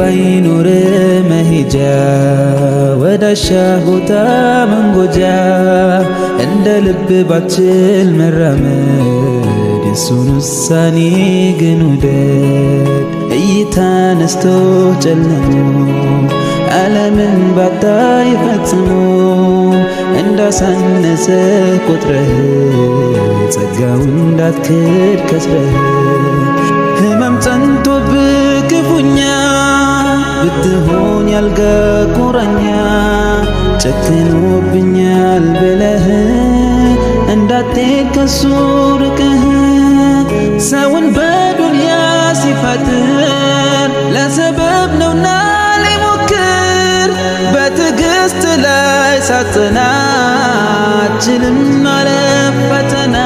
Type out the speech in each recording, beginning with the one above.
ባይኖር መሄጃ ወዳሻ ቦታ መንጎጃ እንደ ልብ ባችል መራመድ የሱን ውሳኔ ግን ውደድ። እይታ ነስቶ ጨልሞ ዓለምን ባታይ ፈጽሞ እንዳሳነሰ ቆጥረህ ጸጋውን እንዳትክድ ከስረህ ህመም ጸንቶብህ ክፉኛ ብትሆን ያልጋ ቁራኛ ጨክኖብኛል ብለህ እንዳትሄድ ከሱ ርቀህ ሰውን በዱንያ ሲፈጥር ለሰበብ ነውና ሊሞክር በትዕግስት ላይ ሳትጸና አትችልም ማለፍ ፈተና።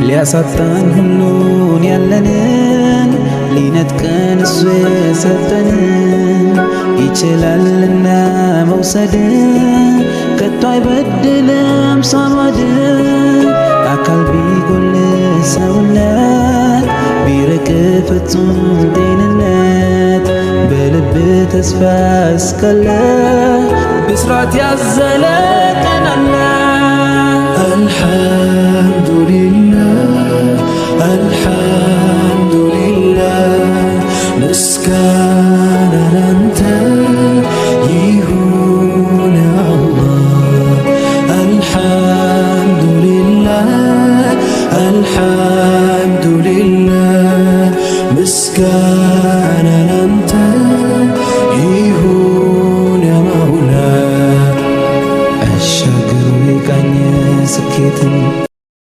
ሊያሳጣን ሁሉን ያለንን ሊነጥቀን እሱ የሰጠንን ይችላልና መውሰድ ከቶ አይበድልም ሳማድ። አካል ቢጎል ሰውነት ቢርቅ ፍጹም ጤንነት በልብ ተስፋ እስካለ ብስራት ያዘለ ቀን አለ። አልሐምዱሊላህ አልሐምዱሊላህ ምስጋና ላንተ ይሁን አላህ። አልሐምዱሊላህ አልሐምዱሊላህ ምስጋና ላንተ ይሁን ያማውላ። አሻግሮ የቃኘ ስኬትን